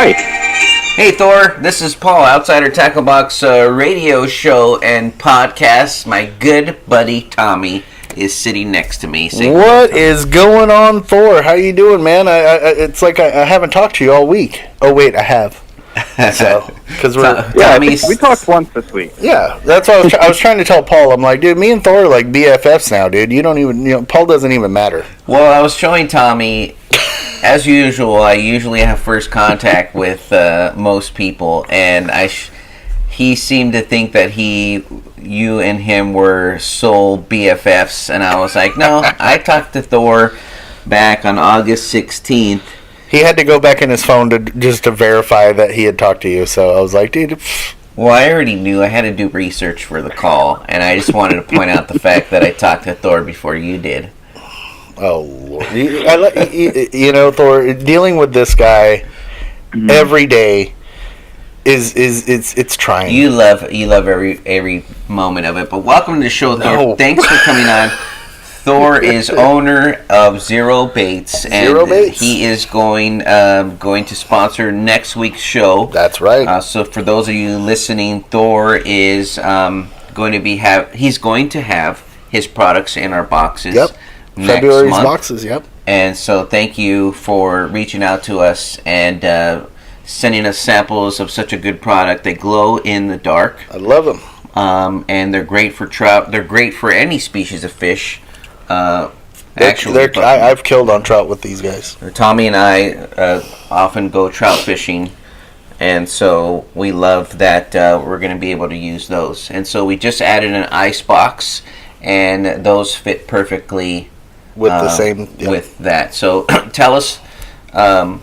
Hi. Hey Thor, this is Paul, Outsider Tackle Box radio show and podcast. My good buddy Tommy is sitting next to me. What is going on, Thor? How you doing, man? It's like I haven't talked to you all week. Oh wait, I have. So, because we talked once this week. Yeah, that's what I was trying to tell Paul. I'm like, dude, me and Thor are like BFFs now, dude. You don't even, Paul doesn't even matter. Well, I was showing Tommy, as usual. I usually have first contact with most people, and he seemed to think that you and him were soul BFFs, and I was like, no, I talked to Thor back on August 16th. He had to go back in his phone to verify that he had talked to you. So I was like, dude. Well, I already knew. I had to do research for the call, and I just wanted to point out the fact that I talked to Thor before you did. Oh, Lord. Thor, dealing with this guy every day it's trying. You love every moment of it. But welcome to the show, Thor. No. Thanks for coming on. Thor is owner of Zero Baits, and he is going to sponsor next week's show. That's right. So for those of you listening, Thor is going to have his products in our boxes. Yep. Next February's month. Boxes. Yep. And so thank you for reaching out to us and sending us samples of such a good product. They glow in the dark. I love them. And they're great for trout. They're great for any species of fish. I've killed on trout with these guys. Tommy and I often go trout fishing, and so we love that we're going to be able to use those. And so we just added an ice box, and those fit perfectly with the same with that. So tell us a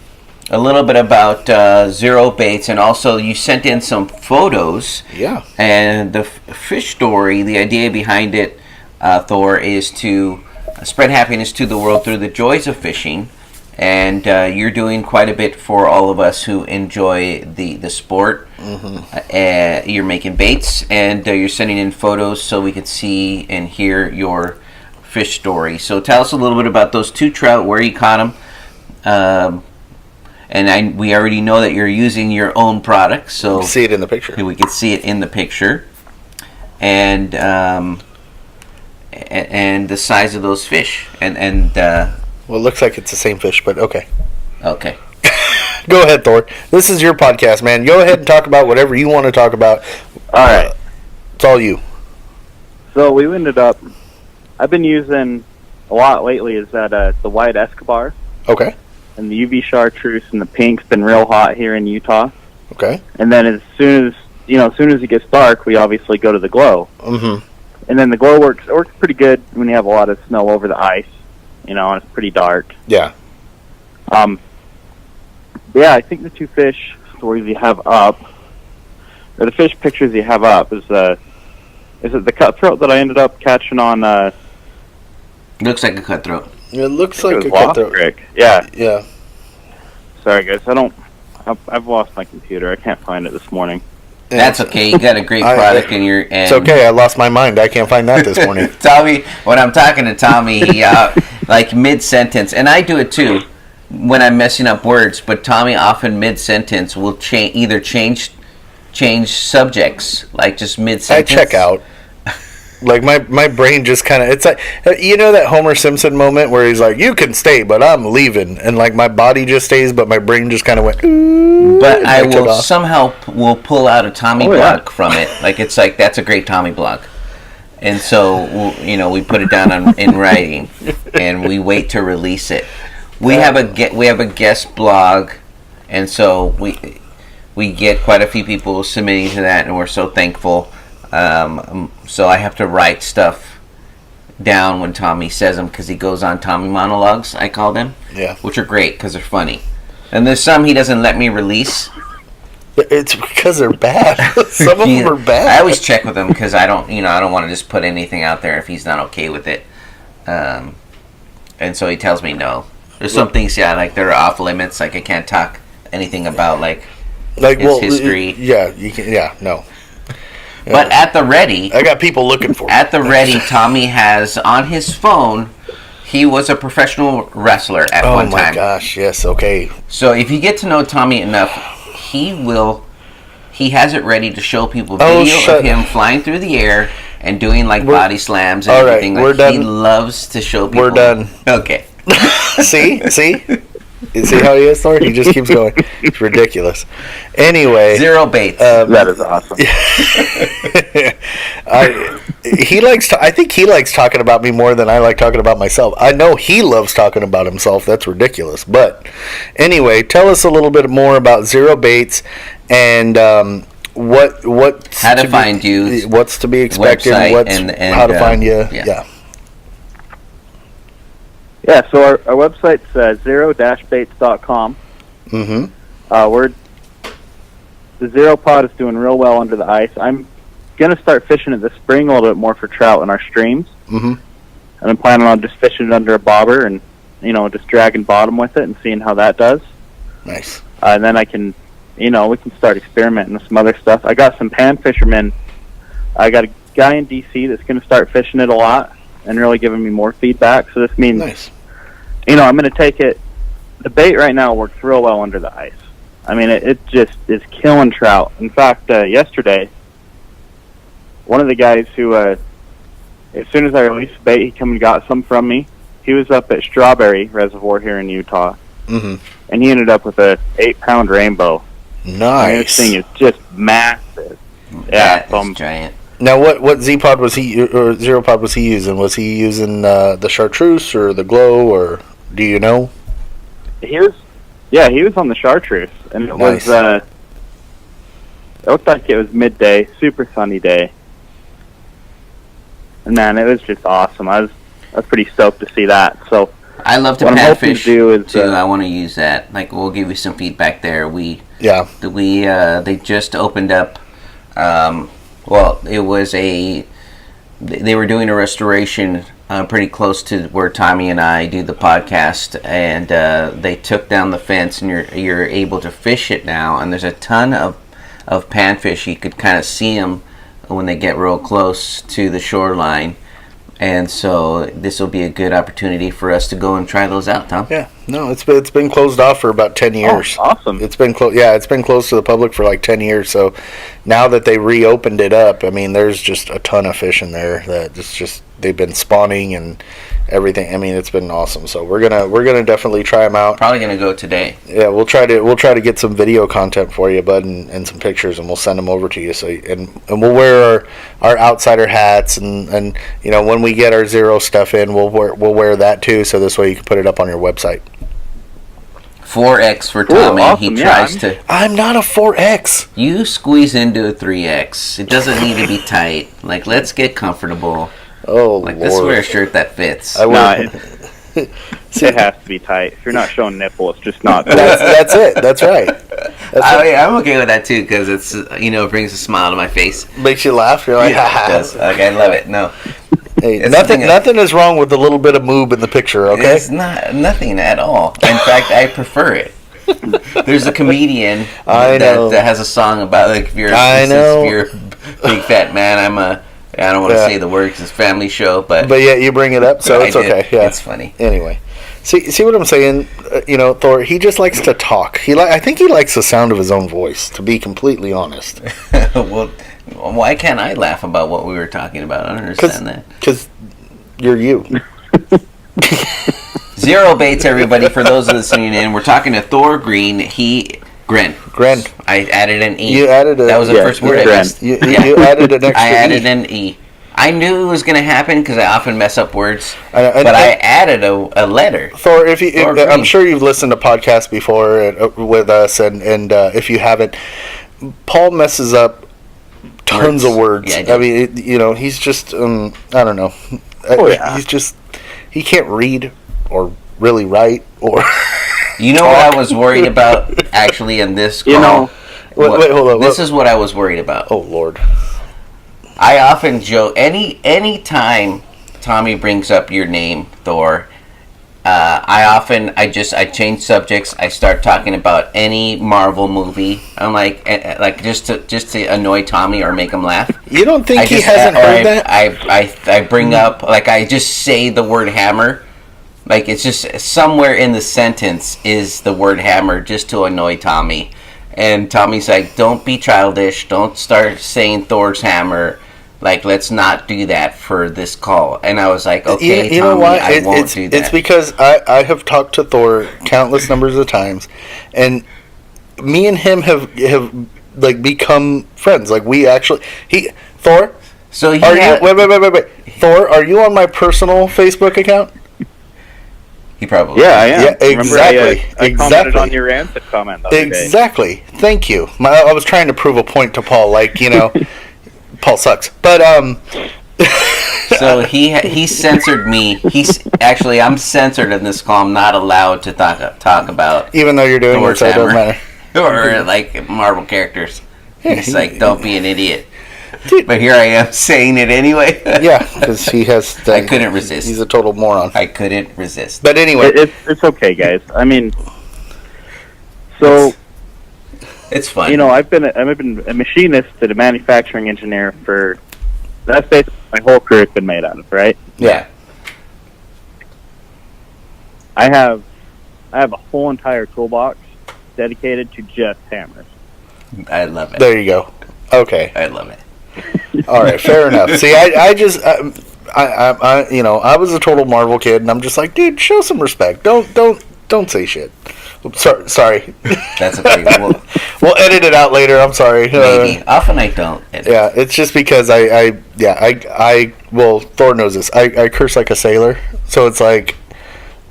little bit about Zero Baits, and also you sent in some photos. Yeah. And the fish story, the idea behind it, Thor, is to spread happiness to the world through the joys of fishing, and you're doing quite a bit for all of us who enjoy the sport. Mm-hmm. You're making baits, and you're sending in photos so we could see and hear your fish story. So tell us a little bit about those two trout, where you caught them, and we already know that you're using your own products, so see it in the picture. We could see it in the picture, and the size of those fish, and well, it looks like it's the same fish, but okay. Go ahead, Thor. This is your podcast, man. Go ahead and talk about whatever you want to talk about. All right. It's all you. So we ended up, I've been using a lot lately is that the white Escobar. Okay. And the UV chartreuse and the pink's been real hot here in Utah. Okay. And then as soon as it gets dark, we obviously go to the glow. Mm-hmm. And then the glow works pretty good when you have a lot of snow over the ice, and it's pretty dark. Yeah. Yeah, I think the two fish stories you have up, or the fish pictures you have up, is it the cutthroat that I ended up catching on? Looks like a cutthroat. It looks like a cutthroat. Creek. Yeah. Yeah. Sorry, guys. I've lost my computer. I can't find it this morning. That's okay. You got a great product in your. It's okay. I lost my mind. I can't find that this morning. Tommy, when I'm talking to Tommy, he like mid sentence, and I do it too when I'm messing up words. But Tommy often mid sentence will change subjects, like just mid sentence. I check out. Like my brain just kind of, it's like, that Homer Simpson moment where he's like, you can stay, but I'm leaving. And like my body just stays, but my brain just kind of went, ooh. But I will somehow pull out a Tommy block from it. Like, it's like, that's a great Tommy block. And so, we put it down in writing, and we wait to release it. We have a guest blog, and so we get quite a few people submitting to that, and we're so thankful. So I have to write stuff down when Tommy says them, because he goes on Tommy monologues, I call them. Yeah. Which are great because they're funny. And there's some he doesn't let me release. It's because they're bad. Some of them are bad. I always check with him because I don't want to just put anything out there if he's not okay with it. And so he tells me no. There's some things, like they're off limits. Like I can't talk anything about his history. Yeah, you can. Yeah, no. But at the ready, I got people looking for it. At the ready, Tommy has on his phone He was a professional wrestler at one time. Oh my gosh, yes, okay. So if you get to know Tommy enough, he has it ready to show people Oh, video of him flying through the air and doing like body slams and all right, everything. Like, we're done. He loves to show people. We're done. Okay. See? You see how he is, Thor? He just keeps going. It's ridiculous. Anyway. Zero baits. That is awesome. I think he likes talking about me more than I like talking about myself. I know he loves talking about himself. That's ridiculous. But anyway, tell us a little bit more about Zero Baits and what how to find you, what's to be expected, and how to find you. Yeah. Yeah, so our website's zero-baits.com. Mm-hmm. The Zero Pod is doing real well under the ice. I'm going to start fishing it this spring a little bit more for trout in our streams. Mm-hmm. And I'm planning on just fishing it under a bobber and, just dragging bottom with it and seeing how that does. Nice. And then we can start experimenting with some other stuff. I got some pan fishermen. I got a guy in D.C. that's going to start fishing it a lot and really giving me more feedback. So this means, Nice. I'm going to take it. The bait right now works real well under the ice. I mean, it just is killing trout. In fact, yesterday, one of the guys who, as soon as I released the bait, he come and got some from me. He was up at Strawberry Reservoir here in Utah, Mm-hmm. and he ended up with a 8-pound rainbow. Nice. I mean, this thing is just massive. That is giant. Now, what Z-Pod was he, or Zero Pod was he using? Was he using the chartreuse or the glow, or do you know? He was on the chartreuse, and it Nice. was, it looked like it was midday, super sunny day. And man, it was just awesome. I was pretty stoked to see that. So I love to what I'm pan hoping fish to do is, too. I want to use that. Like, we'll give you some feedback there. They just opened up. It was they were doing a restoration pretty close to where Tommy and I do the podcast, and they took down the fence, and you're able to fish it now. And there's a ton of panfish. You could kind of see them when they get real close to the shoreline. And so this will be a good opportunity for us to go and try those out, Tom. Yeah, no, it's been closed off for about 10 years. Oh, awesome. It's been it's been closed to the public for like 10 years. So now that they reopened it up, I mean, there's just a ton of fish in there that it's just they've been spawning and everything. I mean, it's been awesome. So we're gonna definitely try them out. Probably gonna go today. Yeah, we'll try to get some video content for you, bud, and some pictures, and we'll send them over to you. So and we'll wear our outsider hats, and when we get our Zero stuff in, we'll wear that too. So this way you can put it up on your website. 4X for Cool, Tommy. awesome, He yeah, tries to. I'm not a 4X. You squeeze into a 3X. It doesn't need to be tight. Like, let's get comfortable. Oh, Like, Lord. let's wear a shirt that fits. I will. it has to be tight. If you're not showing nipple, it's just not. That's it. That's right. I'm okay with that too, because it's it brings a smile to my face. Makes you laugh. You're like, Yeah, it does. Like, I love it. No, hey, It's nothing is wrong with a little bit of moob in the picture. Okay. it's nothing at all. In fact, I prefer it. There's a comedian I know. that has a song about, like, if you're I know. if you're a big fat man, I don't want to say the word 'cause it's a family show, but yeah, you bring it up, so I it's did. okay. Yeah, It's funny. Anyway, see what I'm saying? Thor. He just likes to talk. I think he likes the sound of his own voice. To be completely honest. Well, why can't I laugh about what we were talking about? I don't understand that. Because you're you. Zero baits, everybody. For those listening in, we're talking to Thor Gren. Gren. I added an E. You added that was the first word I Gren. used. You added an extra I added E. an E. I knew it was going to happen because I often mess up words, I added a letter. Thor, Thor I'm Gren. sure you've listened to podcasts before with us, and if you haven't, Paul messes up tons of words. Yeah, I do. I mean, he's just I don't know. Oh, yeah. He can't read or really write or. You know what I was worried about actually in this call? Wait, hold on. This is what I was worried about. Oh Lord. I often joke any time Tommy brings up your name, Thor. I change subjects. I start talking about any Marvel movie. I'm like just to annoy Tommy or make him laugh. You don't think he hasn't heard that? I bring up, like, I just say the word hammer Like, it's just somewhere in the sentence is the word hammer just to annoy Tommy. And Tommy's like, don't be childish. Don't start saying Thor's hammer. Like, let's not do that for this call. And I was like, okay, you know Tommy, why? I won't do that. It's because I have talked to Thor countless numbers of times, and me and him have like become friends. Like, we actually Thor. So Wait. Thor, are you on my personal Facebook account? He probably. Yeah, I am. Yeah, exactly. I commented on your Rancid comment the other day. Exactly. Thank you. I was trying to prove a point to Paul, like, Paul sucks. But So he censored me. I'm censored in this call. I'm not allowed to talk about even though you're doing Thor's it, so it doesn't hammer. matter. Or like Marvel characters. Yeah, He's like, don't be an idiot. Dude. But here I am saying it anyway. Yeah, because he has. I couldn't resist. He's a total moron. I couldn't resist. But anyway, it's okay, guys. I mean, so it's fun. I've been a machinist and a manufacturing engineer for that's basically my whole career's been made out of, right? Yeah. I have a whole entire toolbox dedicated to just hammers. I love it. There you go. Okay. I love it. All right, fair enough. See, I was a total Marvel kid, and I'm just like, dude, show some respect. Don't say shit. Sorry. That's okay. We'll edit it out later. I'm sorry. Maybe. Often I don't edit. Yeah, it's just because well, Thor knows this. I curse like a sailor, so it's like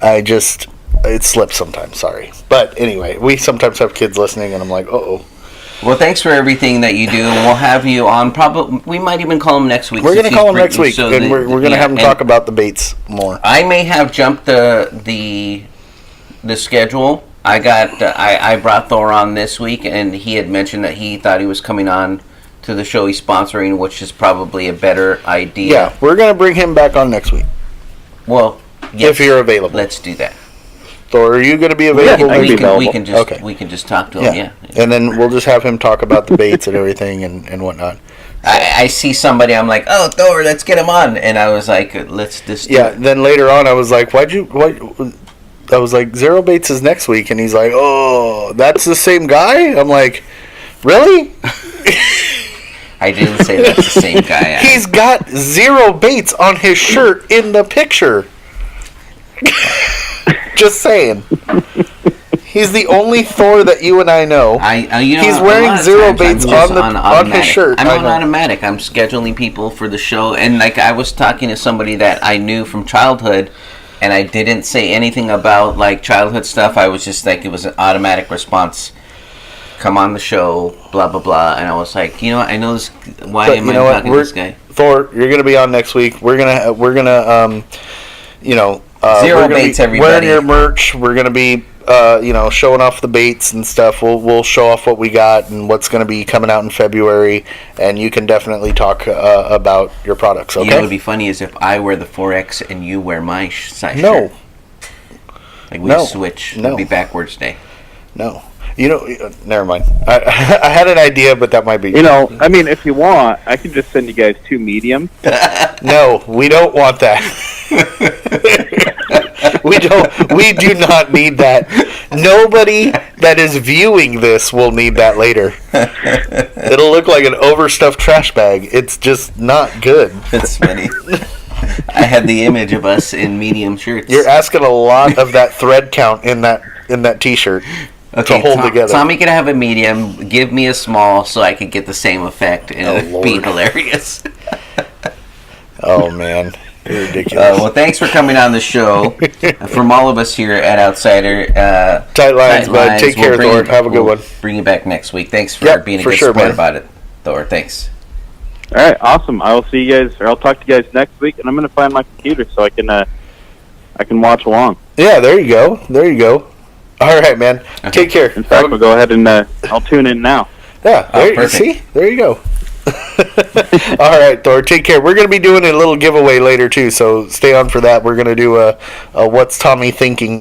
it slips sometimes. Sorry, but anyway, we sometimes have kids listening, and I'm like, oh. Well, thanks for everything that you do, and we'll have you on. Probably, we might even call him next week. We're going to call him next week, so and we're going to have him talk about the baits more. I may have jumped the schedule. I brought Thor on this week, and he had mentioned that he thought he was coming on to the show he's sponsoring, which is probably a better idea. Yeah, we're going to bring him back on next week. Well, yes, if you're available, let's do that. Thor, are you going to be available? Yeah, we can just talk to him. Yeah. And then we'll just have him talk about the baits and everything and whatnot. I see somebody, I'm like, oh, Thor, let's get him on. And I was like, let's just do it. Then later on I was like, I was like, Zero Baits is next week, and he's like, oh, that's the same guy? I'm like, really? I didn't say that's the same guy. He's got Zero Baits on his shirt in the picture. Just saying. He's the only Thor that you and I know. He's wearing Zero Baits on his shirt. I'm on automatic. I'm scheduling people for the show, and like I was talking to somebody that I knew from childhood, and I didn't say anything about like childhood stuff. I was just like, it was an automatic response. Come on the show, blah blah blah, and I was like, I know this. Why am I talking to this guy? Thor, you're gonna be on next week. We're gonna Zero Baits, everybody. Wearing your merch. We're gonna be showing off the baits and stuff. We'll show off what we got and what's going to be coming out in February, and you can definitely talk about your products. Okay. What would be funny is if I wear the 4X and you wear my size No. shirt. Like we switch. No. It'd be backwards day. No. Never mind. I had an idea, but that might be. I mean, if you want, I can just send you guys 2 mediums. No, we don't want that. We do not need that. Nobody that is viewing this will need that later. It'll look like an overstuffed trash bag. It's just not good. That's funny. I had the image of us in medium shirts. You're asking a lot of that thread count in that t-shirt. Okay, to hold together. Tommy can have a medium. Give me a small so I could get the same effect, and it'd be hilarious. Oh man, you're ridiculous. Well, thanks for coming on the show. From all of us here at Outsider, tight lines, bud. Take care, Thor. Have a good one. Bring you back next week. Thanks for being a good sport about it, Thor. Thanks. All right, awesome. I will see you guys, or I'll talk to you guys next week, and I'm going to find my computer so I can watch along. Yeah, there you go. All right, man. Okay. Take care. In fact, we'll go ahead and I'll tune in now. Yeah, there you go. All right, Thor. Take care. We're going to be doing a little giveaway later too, so stay on for that. We're going to do a What's Tommy Thinking